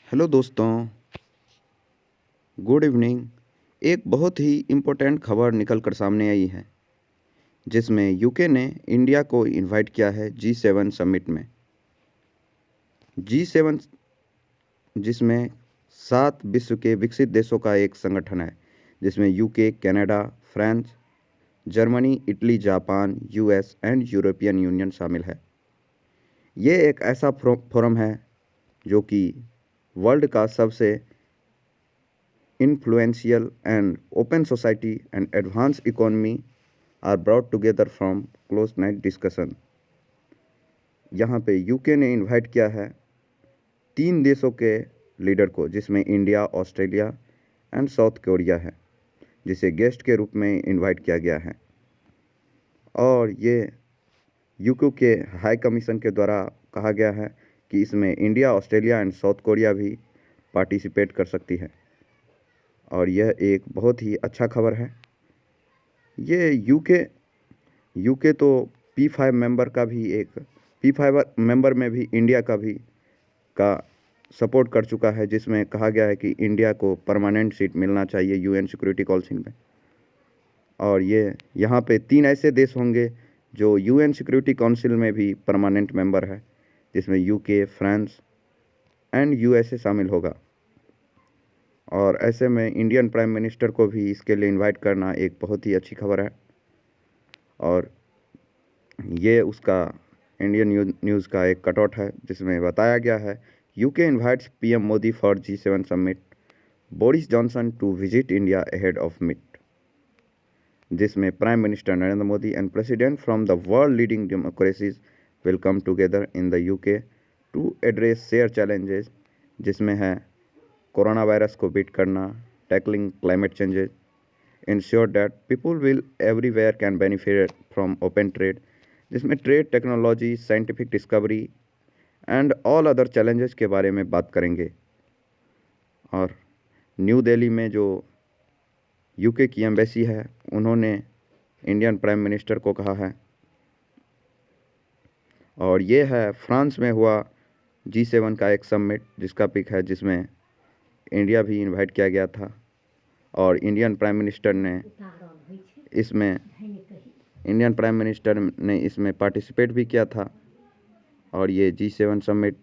Hello दोस्तों, good evening. एक बहुत ही इम्पोर्टेंट खबर निकल कर सामने आई है जिसमें यूके ने इंडिया को इनवाइट किया है G7 समिट में। G7 जिसमें 7 विश्व के विकसित देशों का एक संगठन है, जिसमें UK, Canada, France, Germany, Italy, Japan, US and European union शामिल है। ये एक ऐसा फोरम है जो कि वर्ल्ड का सबसे influential and open society and advanced economy are brought together from close night discussion। यहाँ पे यूके ने इनवाइट किया है 3 देशों के लीडर को, जिसमें India, Australia and South Korea है, जिसे गेस्ट के रूप में इनवाइट किया गया है। और ये यूके के हाई कमीशन के द्वारा कहा गया है कि इसमें India, Australia and South Korea भी पार्टिसिपेट कर सकती है। और यह एक बहुत ही अच्छा खबर है। ये यूके तो P5 मेंबर का भी P5 मेंबर में भी इंडिया का सपोर्ट कर चुका है, जिसमें कहा गया है कि इंडिया को परमानेंट सीट मिलना चाहिए यूएन सिक्योरिटी काउंसिल में। और यहाँ पे 3 ऐसे देश होंगे जो यूएन सिक्योरिटी काउंसिल में भी परमानेंट मेंबर है, जिसमें यूके, फ्रांस एंड यूएसए शामिल होगा। और ऐसे में इंडियन प्राइम मिनिस्टर को भी इसके लिए इनवाइट करना एक बहुत ही अच्छी खबर है। और ये उसका इंडियन न्यूज़ का एक कटआउट है, जिसमें बताया गया है UK invites PM Modi for G7 summit, Boris Johnson to visit India ahead of meet, जिसमें prime minister Narendra Modi and president from the world leading democracies will come together in the UK to address share challenges, जिसमें है corona virus को beat करना, tackling climate changes, ensure that people will everywhere can benefit from open trade, जिसमें trade, technology, scientific discovery and all other challenges के बारे में बात करेंगे। और न्यू दिल्ली में जो यूके की एम्बेसी है, उन्होंने इंडियन प्राइम मिनिस्टर को कहा है। और ये है फ्रांस में हुआ G7 का एक समिट, जिसका पिक है, जिसमें इंडिया भी इनवाइट किया गया था। और इंडियन प्राइम मिनिस्टर ने इसमें पार्टिसिपेट भी किया था। और ये G7 समिट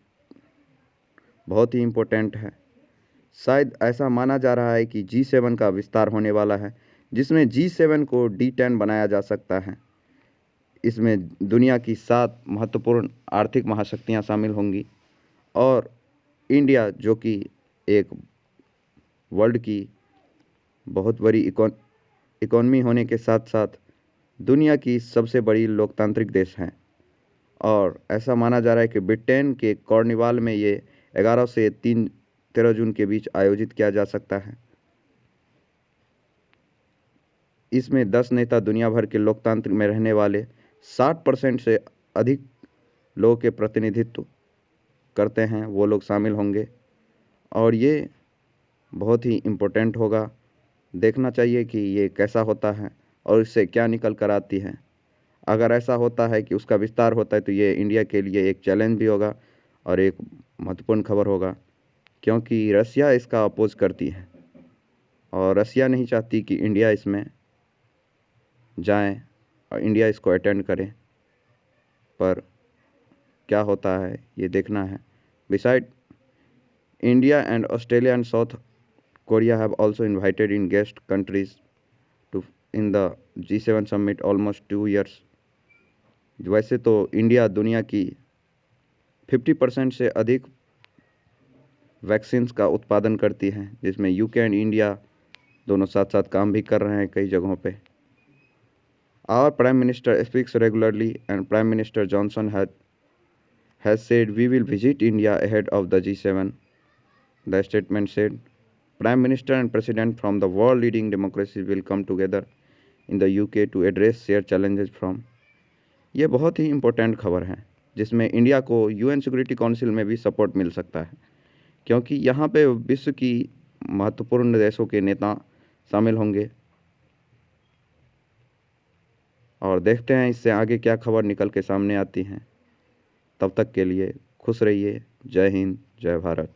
बहुत ही इम्पोर्टेंट है। शायद ऐसा माना जा रहा है कि G7 का विस्तार होने वाला है, जिसमें G7 को D10 बनाया जा सकता है। इसमें दुनिया की 7 महत्वपूर्ण आर्थिक महाशक्तियाँ शामिल होंगी। और इंडिया, जो कि एक वर्ल्ड की बहुत बड़ी इकोनॉमी होने के साथ साथ दुनिया की सबसे बड़ी लोकतांत्रिक देश हैं। और ऐसा माना जा रहा है कि ब्रिटेन के कॉर्नवाल में ये 11 से 13 जून के बीच आयोजित किया जा सकता है। इसमें 10 नेता दुनिया भर के लोकतंत्र में रहने वाले 60% से अधिक लोगों के प्रतिनिधित्व करते हैं, वो लोग शामिल होंगे। और ये बहुत ही इम्पोर्टेंट होगा। देखना चाहिए कि ये कैसा होता है और इससे क्या निकल कर आती है। अगर ऐसा होता है कि उसका विस्तार होता है, तो ये इंडिया के लिए एक चैलेंज भी होगा और एक महत्वपूर्ण खबर होगा, क्योंकि रसिया इसका अपोज करती है और रसिया नहीं चाहती कि इंडिया इसमें जाए और इंडिया इसको अटेंड करे। पर क्या होता है ये देखना है। Beside India and Australia and South Korea have also invited in guest countries to in the G7 summit almost 2 years। वैसे तो इंडिया दुनिया की 50% से अधिक वैक्सीन्स का उत्पादन करती है, जिसमें यूके एंड इंडिया दोनों साथ साथ काम भी कर रहे हैं कई जगहों पे। Our prime minister speaks regularly and prime minister Johnson has said we will visit India ahead of the G7, the statement said. Prime Minister and President from the world leading democracies will come together in the UK to address shared challenges from। ये बहुत ही important खबर है, जिसमें India को UN security council में भी support मिल सकता है, क्योंकि यहाँ पे विश्व की महत्वपूर्ण देशों के नेता शामिल होंगे। और देखते हैं इससे आगे क्या खबर निकल के सामने आती हैं। तब तक के लिए खुश रहिए। जय हिंद, जय भारत।